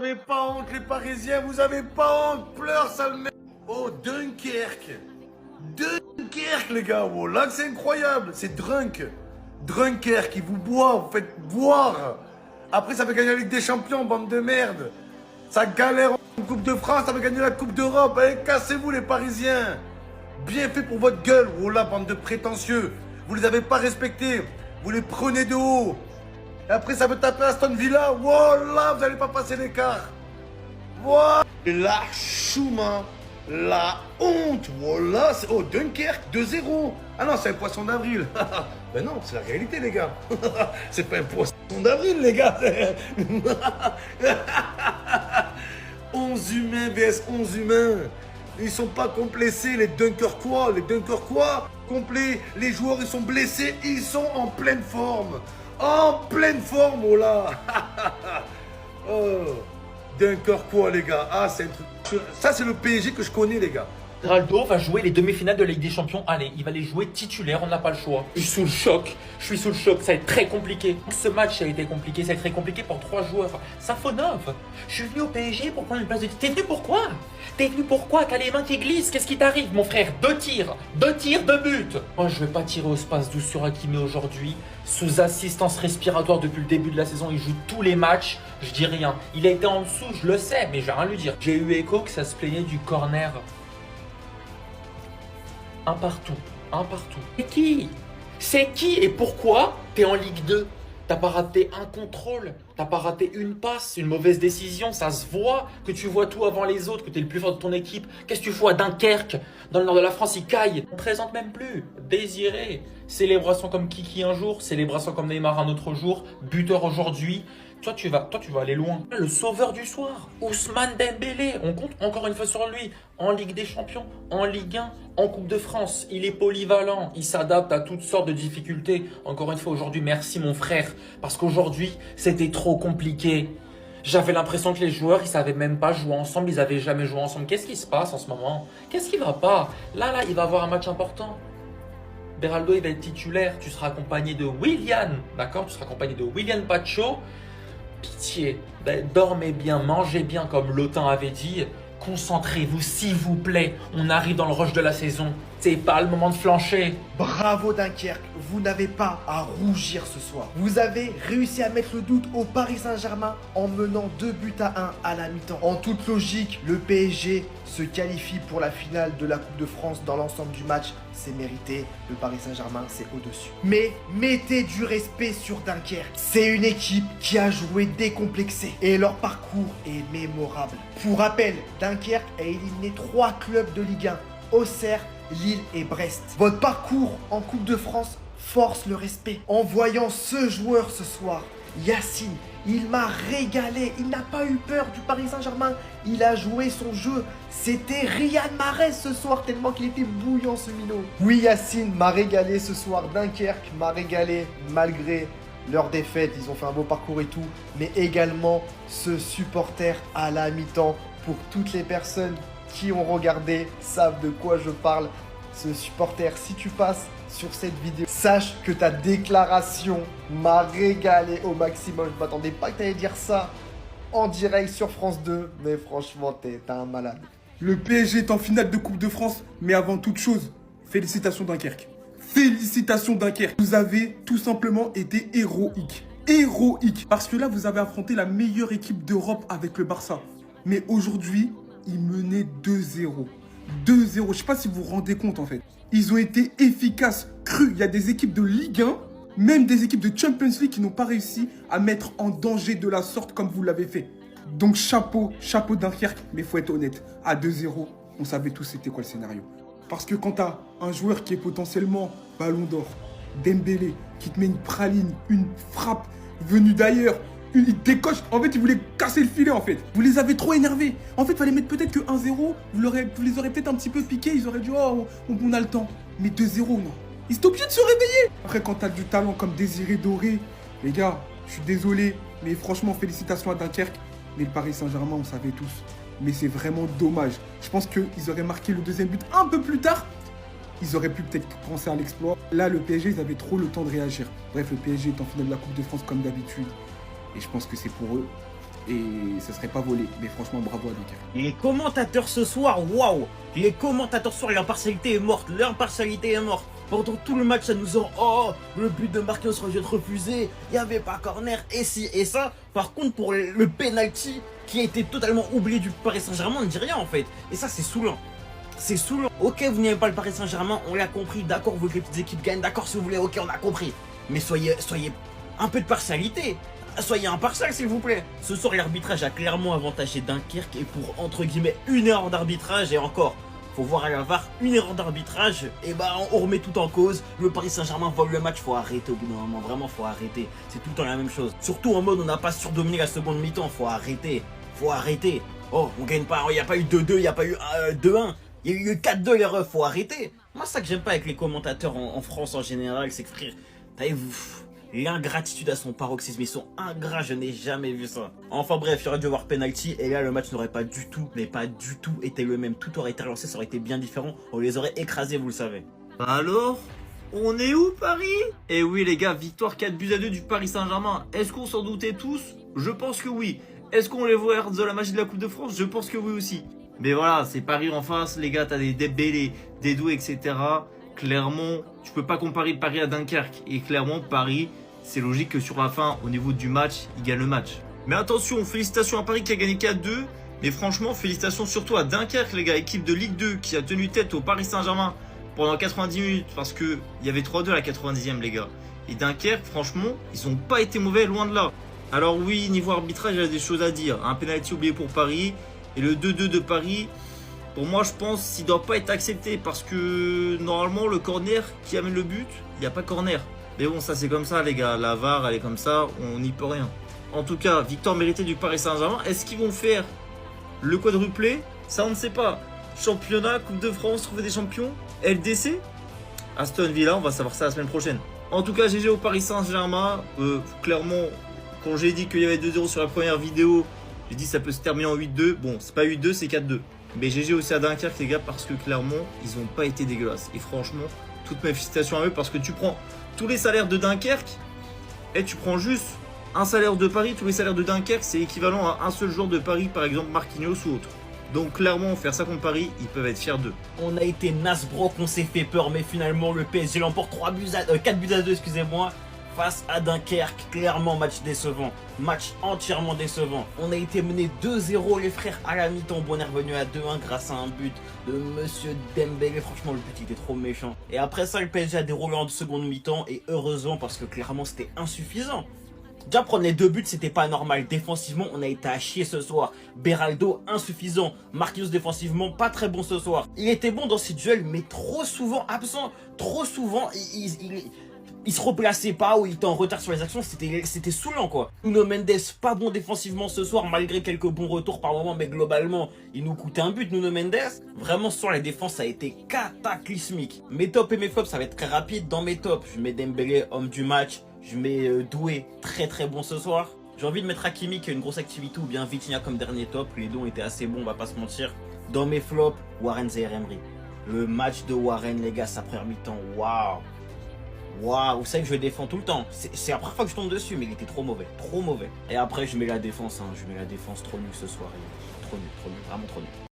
avez pas honte, les Parisiens, vous avez pas honte. Pleure, sale merde. Oh, Dunkerque. Dunkerque, les gars. Oh, là, c'est incroyable. C'est Drunk. Dunkerque, qui vous boit, vous faites boire. Après, ça veut gagner la Ligue des Champions, bande de merde. Ça galère en Coupe de France, ça veut gagner la Coupe d'Europe. Allez, cassez-vous, les Parisiens. Bien fait pour votre gueule. Oh là, bande de prétentieux. Vous les avez pas respectés. Vous les prenez de haut. Et après, ça veut taper Aston Villa. Voilà, vous n'allez pas passer l'écart. Voilà. La chouma. La honte. Voilà. Oh, Dunkerque, 2-0. Ah non, c'est un poisson d'avril. Ben non, c'est la réalité, les gars. C'est pas un poisson d'avril, les gars. 11 humains vs 11 humains. Ils sont pas complexés, les Dunkerquois. Les Dunkerquois, complets. Les joueurs, ils sont blessés. Ils sont en pleine forme. En pleine forme, oh là. Oh, Dunkerquois, les gars. Ah, c'est un truc. Ça, c'est le PSG que je connais, les gars. Ronaldo va jouer les demi-finales de la Ligue des Champions. Allez, il va les jouer titulaires, on n'a pas le choix. Je suis sous le choc, ça va être très compliqué. Ce match a été compliqué, ça va être très compliqué pour 3 joueurs. Safonov, je suis venu au PSG pour prendre une place de... T'es venu pourquoi? T'as les mains qui glissent, qu'est-ce qui t'arrive mon frère? 2 tirs, 2 buts. Moi je vais pas tirer au space 12 sur Hakimi aujourd'hui. Sous assistance respiratoire depuis le début de la saison, il joue tous les matchs, je dis rien. Il a été en dessous, je le sais, mais j'ai rien à lui dire. J'ai eu écho que ça se plaignait du corner. Un partout. C'est qui et pourquoi t'es en Ligue 2? T'as pas raté un contrôle, t'as pas raté une passe, une mauvaise décision, ça se voit que tu vois tout avant les autres, que t'es le plus fort de ton équipe. Qu'est-ce que tu fais à Dunkerque? Dans le nord de la France, il caille. On présente même plus. Désiré. Célébration comme Kiki un jour, célébration comme Neymar un autre jour, buteur aujourd'hui. Toi, tu vas aller loin. Le sauveur du soir, Ousmane Dembélé. On compte encore une fois sur lui. En Ligue des Champions, en Ligue 1, en Coupe de France. Il est polyvalent. Il s'adapte à toutes sortes de difficultés. Encore une fois, aujourd'hui, merci mon frère. Parce qu'aujourd'hui, c'était trop compliqué. J'avais l'impression que les joueurs, ils savaient même pas jouer ensemble. Ils avaient jamais joué ensemble. Qu'est-ce qui se passe en ce moment? Qu'est-ce qui va pas? Là, il va avoir un match important. Beraldo, il va être titulaire. Tu seras accompagné de Willian. D'accord? Tu seras accompagné de Willian Pacho. Pitié, dormez bien, mangez bien comme Lotin avait dit. Concentrez-vous s'il vous plaît, on arrive dans le rush de la saison. C'est pas le moment de flancher. Bravo Dunkerque, vous n'avez pas à rougir ce soir. Vous avez réussi à mettre le doute au Paris Saint-Germain en menant 2-1 à la mi-temps. En toute logique, le PSG se qualifie pour la finale de la Coupe de France dans l'ensemble du match. C'est mérité, le Paris Saint-Germain c'est au-dessus. Mais mettez du respect sur Dunkerque. C'est une équipe qui a joué décomplexée et leur parcours est mémorable. Pour rappel, Dunkerque a éliminé 3 clubs de Ligue 1, Auxerre, Lille et Brest. Votre parcours en Coupe de France force le respect. En voyant ce joueur ce soir, Yacine, il m'a régalé. Il n'a pas eu peur du Paris Saint-Germain. Il a joué son jeu. C'était Riyad Mahrez ce soir, tellement qu'il était bouillant ce minot. Oui, Yacine m'a régalé ce soir. Dunkerque m'a régalé malgré leur défaite. Ils ont fait un beau parcours et tout. Mais également ce supporter à la mi-temps. Pour toutes les personnes qui ont regardé savent de quoi je parle. Ce supporter, si tu passes sur cette vidéo, sache que ta déclaration m'a régalé au maximum. Je m'attendais pas que tu allais dire ça en direct sur France 2, mais franchement, t'es un malade. Le PSG est en finale de Coupe de France, mais avant toute chose, félicitations Dunkerque. Félicitations Dunkerque. Vous avez tout simplement été héroïque. Héroïque. Parce que là, vous avez affronté la meilleure équipe d'Europe avec le Barça. Mais aujourd'hui, ils menaient 2-0. 2-0. Je sais pas si vous vous rendez compte en fait. Ils ont été efficaces, crus. Il y a des équipes de Ligue 1, même des équipes de Champions League qui n'ont pas réussi à mettre en danger de la sorte comme vous l'avez fait. Donc chapeau Dunkerque, mais faut être honnête. À 2-0, on savait tous c'était quoi le scénario. Parce que quand tu as un joueur qui est potentiellement Ballon d'Or, Dembélé, qui te met une praline, une frappe venue d'ailleurs, il décoche. En fait, il voulait casser le filet, en fait. Vous les avez trop énervés. En fait, il fallait mettre peut-être que 1-0. Vous les aurez peut-être un petit peu piqués. Ils auraient dit, oh, on a le temps. Mais 2-0, non. Ils étaient obligés de se réveiller. Après, quand t'as du talent comme Désiré Doré, les gars, je suis désolé. Mais franchement, félicitations à Dunkerque. Mais le Paris Saint-Germain, on savait tous. Mais c'est vraiment dommage. Je pense qu'ils auraient marqué le deuxième but un peu plus tard. Ils auraient pu peut-être penser à l'exploit. Là, le PSG, ils avaient trop le temps de réagir. Bref, le PSG est en finale de la Coupe de France comme d'habitude. Et je pense que c'est pour eux. et ce serait pas volé. Mais franchement, bravo à Dunkerque. Les commentateurs ce soir, waouh! Les commentateurs ce soir, l'impartialité est morte. L'impartialité est morte. Pendant tout le match, ça nous a... Oh, le but de Marquinhos rejette refusé. Il n'y avait pas corner. Et si, et ça. Par contre, pour le penalty qui a été totalement oublié du Paris Saint-Germain, on ne dit rien en fait. Et ça, c'est saoulant. C'est saoulant. Ok, vous n'aimez pas le Paris Saint-Germain, on l'a compris. D'accord, vous voulez que les petites équipes gagnent. D'accord, si vous voulez, ok, on a compris. Mais soyez un peu de partialité. Soyez impartial, s'il vous plaît. Ce soir, l'arbitrage a clairement avantagé Dunkerque. Et pour, entre guillemets, une erreur d'arbitrage, et encore, faut voir à la VAR, une erreur d'arbitrage, et bah on remet tout en cause. Le Paris Saint-Germain vole le match, faut arrêter au bout d'un moment, vraiment faut arrêter. C'est tout le temps la même chose. Surtout en mode on n'a pas surdominé la seconde mi-temps, faut arrêter. Faut arrêter. Oh, on gagne pas, il n'y a pas eu 2-2, il n'y a pas eu 2-1. Il y a eu 4-2 les refs, faut arrêter. Moi, ça que j'aime pas avec les commentateurs en France en général, c'est que frère, vous l'ingratitude à son paroxysme, ils sont ingrats, je n'ai jamais vu ça. Enfin bref, il aurait dû avoir penalty et là le match n'aurait pas du tout, mais pas du tout été le même. Tout aurait été relancé, ça aurait été bien différent, on les aurait écrasés, vous le savez. Alors, on est où Paris? Eh oui les gars, victoire 4-2 du Paris Saint-Germain. Est-ce qu'on s'en doutait tous? Je pense que oui. Est-ce qu'on les voit de la magie de la Coupe de France? Je pense que oui aussi. Mais voilà, c'est Paris en face, les gars, t'as des Dembélé, des Doué, etc. Clairement, tu peux pas comparer Paris à Dunkerque. Et clairement, Paris, c'est logique que sur la fin, au niveau du match, il gagne le match. Mais attention, félicitations à Paris qui a gagné 4-2. Mais franchement, félicitations surtout à Dunkerque, les gars, équipe de Ligue 2 qui a tenu tête au Paris Saint-Germain pendant 90 minutes. Parce qu'il y avait 3-2 à la 90e, les gars. Et Dunkerque, franchement, ils ont pas été mauvais, loin de là. Alors oui, niveau arbitrage, il y a des choses à dire. Un penalty oublié pour Paris. Et le 2-2 de Paris, pour moi, je pense qu'il ne doit pas être accepté. Parce que normalement, le corner qui amène le but, il n'y a pas corner. Mais bon, ça c'est comme ça, les gars. La VAR, elle est comme ça, on n'y peut rien. En tout cas, victoire méritée du Paris Saint-Germain. Est-ce qu'ils vont faire le quadruplé? Ça, on ne sait pas. Championnat, Coupe de France, Trophée des Champions, LDC, Aston Villa, on va savoir ça la semaine prochaine. En tout cas, GG au Paris Saint-Germain. Clairement, quand j'ai dit qu'il y avait 2-0 sur la première vidéo, j'ai dit ça peut se terminer en 8-2. Bon, c'est pas 8-2, c'est 4-2. Mais GG aussi à Dunkerque, les gars, parce que clairement, ils n'ont pas été dégueulasses. Et franchement, toutes mes félicitations à eux, parce que tu prends tous les salaires de Dunkerque et tu prends juste un salaire de Paris. Tous les salaires de Dunkerque, c'est équivalent à un seul joueur de Paris, par exemple Marquinhos ou autre. Donc clairement, faire ça contre Paris, ils peuvent être fiers d'eux. On a été Nasbrock, on s'est fait peur, mais finalement le PSG l'emporte 4 buts à 2, excusez-moi. Face à Dunkerque, clairement match décevant, match entièrement décevant. On a été mené 2-0 les frères à la mi-temps, bon, on est revenu à 2-1 grâce à un but de Monsieur Dembélé. Franchement le but il était trop méchant. Et après ça le PSG a déroulé en seconde mi-temps et heureusement parce que clairement c'était insuffisant. Déjà prendre les 2 buts c'était pas normal, défensivement on a été à chier ce soir. Beraldo insuffisant, Marquinhos défensivement pas très bon ce soir. Il était bon dans ses duels mais trop souvent absent, trop souvent il se replaçait pas ou il était en retard sur les actions, c'était saoulant quoi. Nuno Mendes pas bon défensivement ce soir malgré quelques bons retours par moment, mais globalement il nous coûtait un but Nuno Mendes. Vraiment sur la défense ça a été cataclysmique. Mes tops et mes flops ça va être très rapide. Dans mes tops je mets Dembélé homme du match, je mets Doué très très bon ce soir. J'ai envie de mettre Hakimi qui a une grosse activité ou bien Vitinha comme dernier top, les deux ont été assez bons on va pas se mentir. Dans mes flops, Warren Zaïre-Emery. Le match de Warren les gars sa première mi-temps, waouh. Waouh, vous savez que je le défends tout le temps. C'est la première fois que je tombe dessus, mais il était trop mauvais. Trop mauvais. Et après, je mets la défense. Je mets la défense trop nulle ce soir. Trop nul, vraiment trop nul.